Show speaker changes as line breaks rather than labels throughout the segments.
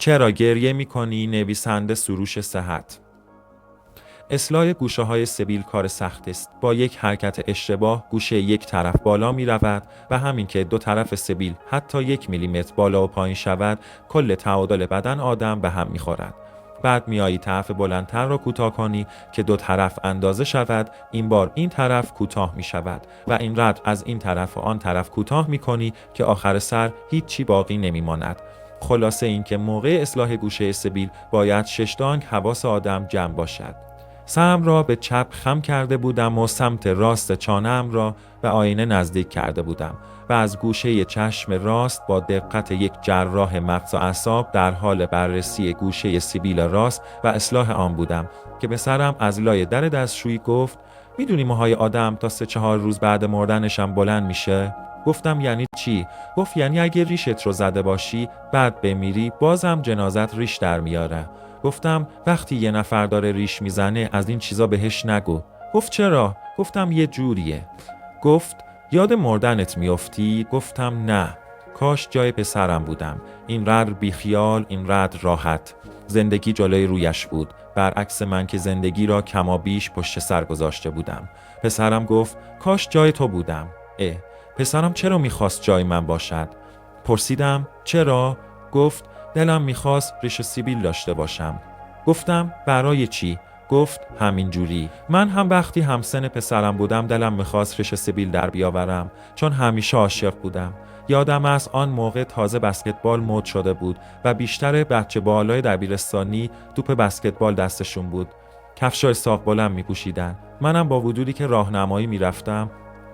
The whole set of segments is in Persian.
چرا گریه می‌کنی؟ نویسنده سروش صحت. اصلاح گوشه‌های سبیل کار سخت است. با یک حرکت اشتباه گوشه یک طرف بالا می رود و همین که دو طرف سبیل حتی 1 میلیمتر بالا و پایین شود، کل تعادل بدن آدم به هم می خورد. بعد میایی طرف بلندتر را کوتاه کنی که دو طرف اندازه شود. این بار این طرف کوتاه می شود و اینقدر از این طرف و آن طرف کوتاه می کنی که آخر سر هیچی باقی نمی ماند. خلاصه این که موقع اصلاح گوشه سبیل باید 6 دانگ حواس آدم جمع باشد. سرم را به چپ خم کرده بودم و سمت راست چانه‌ام را به آینه نزدیک کرده بودم و از گوشه چشم راست با دقت یک جراح مغز و اعصاب در حال بررسی گوشه سبیل راست و اصلاح آن بودم که به سرم از لای در دستشویی گفت: میدونی موهای آدم تا 3-4 روز بعد مردنشم بلند میشه؟ گفتم یعنی چی؟ گفت یعنی اگه ریشت رو زده باشی بعد بمیری بازم جنازت ریش در میاره. گفتم وقتی یه نفر داره ریش میزنه از این چیزا بهش نگو. گفت چرا؟ گفتم یه جوریه. گفت یاد مردنت میافتی؟ گفتم نه. کاش جای پسرم بودم. اینقدر بیخیال، اینقدر راحت. زندگی جلوی رویش بود، برعکس من که زندگی را کما بیش پشت سر گذاشته بودم. پسرم گفت کاش جای تو بودم. پسرم چرا میخواست جای من باشد؟ پرسیدم چرا؟ گفت دلم میخواست ریش سیبیل داشته باشم. گفتم برای چی؟ گفت همین جوری. من هم وقتی همسن پسرم بودم دلم میخواست ریش سیبیل در بیاورم، چون همیشه عاشق بودم. یادم است آن موقع تازه بسکتبال مد شده بود و بیشتر بچه بالای دبیرستانی توپ بسکتبال دستشون بود. کفشای ساق بلند میپوشیدن. منم با وجودی که راهنمایی میرفتم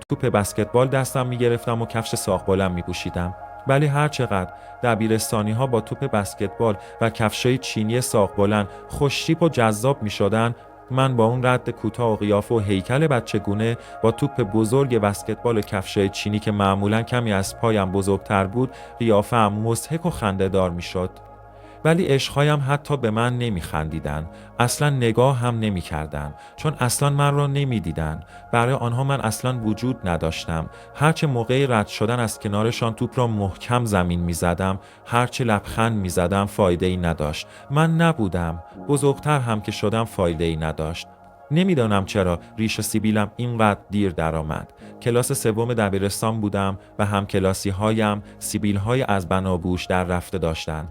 توپ بسکتبال دستم میگرفتم و کفش ساق بلند میپوشیدم. ولی هر چقدر دبیرستانی ها با توپ بسکتبال و کفشای چینی ساق بلند خوش‌تیپ و جذاب میشدن، من با اون رد کوتاه و قیافه و هیکل بچگونه با توپ بزرگ بسکتبال و کفشای چینی که معمولاً کمی از پایم بزرگتر بود، قیافه‌ام مضحک و خنده‌دار میشد. ولی عشقهایم حتی به من نمیخندیدن، اصلا نگاه هم نمیکردن، چون اصلا من را نمیدیدن. برای آنها من اصلا وجود نداشتم. هرچه موقع رد شدن از کنارشان توپ را محکم زمین میزدم، هرچه لبخند میزدم فایده ای نداشت. من نبودم. بزرگتر هم که شدم فایده ای نداشت. نمیدانم چرا ریش سیبیلم اینقدر دیر درآمد. کلاس 3 دبیرستان بودم و همکلاسی هایم سیبیل های از بنابوش در رفته داشتند.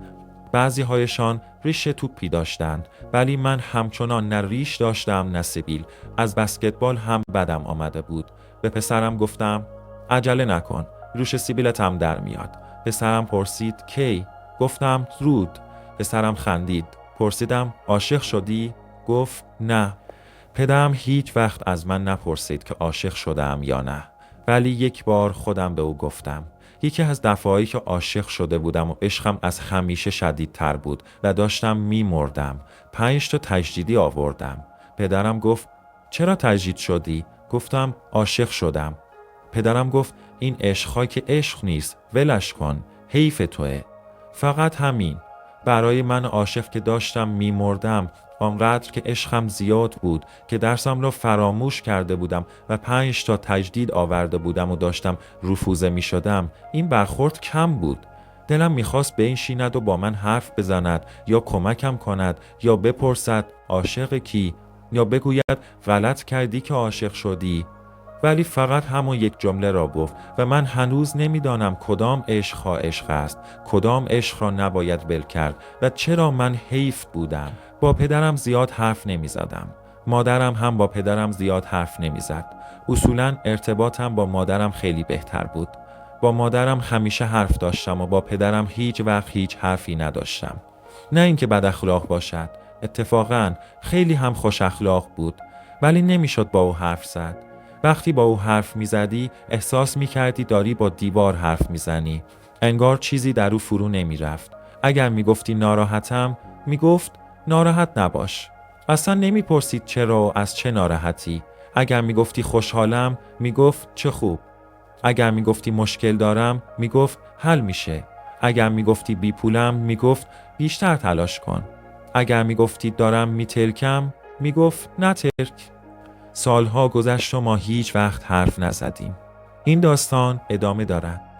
بعضی هایشان ریش توپی داشتند، ولی من همچنان نه ریش داشتم نه سیبیل. از بسکتبال هم بدم آمده بود. به پسرم گفتم عجله نکن، ریش سیبیلت هم در میاد. پسرم پرسید کی؟ گفتم زود. پسرم خندید. پرسیدم عاشق شدی؟ گفت نه. پدرم هیچ وقت از من نپرسید که عاشق شدم یا نه، ولی یک بار خودم به او گفتم. یکی از دفعهایی که عاشق شده بودم و عشقم از همیشه شدیدتر بود و داشتم میمردم. 5 تا تجدیدی آوردم. پدرم گفت چرا تجدید شدی؟ گفتم عاشق شدم. پدرم گفت این عشق‌ها که عشق نیست، ولش کن، حیف توئه. فقط همین. برای من عاشق که داشتم میمردم، آنقدر که عشقم زیاد بود که درسم را فراموش کرده بودم و 5 تا تجدید آورده بودم و داشتم رفوزه می شدم، این برخورد کم بود. دلم میخواست بنشیند و با من حرف بزند یا کمکم کند یا بپرسد عاشق کی، یا بگوید غلط کردی که عاشق شدی. ولی فقط همون یک جمله را گفت و من هنوز نمیدانم کدام عشق‌ها عشق است، کدام عشق را نباید ول کرد و چرا من حیف بودم. با پدرم زیاد حرف نمی زدم. مادرم هم با پدرم زیاد حرف نمی زد. اصولاً ارتباطم با مادرم خیلی بهتر بود. با مادرم همیشه حرف داشتم و با پدرم هیچ وقت هیچ حرفی نداشتم. نه اینکه بد اخلاق باشد، اتفاقاً خیلی هم خوش اخلاق بود، ولی نمیشد با او حرف زد. وقتی با او حرف میزدی احساس میکردی داری با دیوار حرف میزنی. انگار چیزی در او فرو نمیرفت. اگر میگفتی ناراحتم، میگفت ناراحت نباش. اصلا نمیپرسید چرا و از چه ناراحتی. اگر میگفتی خوشحالم، میگفت چه خوب. اگر میگفتی مشکل دارم، میگفت حل میشه. اگر میگفتی بی پولم، میگفت بیشتر تلاش کن. اگر میگفتی دارم میترکم، میگفت نترک. سالها گذشت و ما هیچ وقت حرف نزدیم. این داستان ادامه دارد.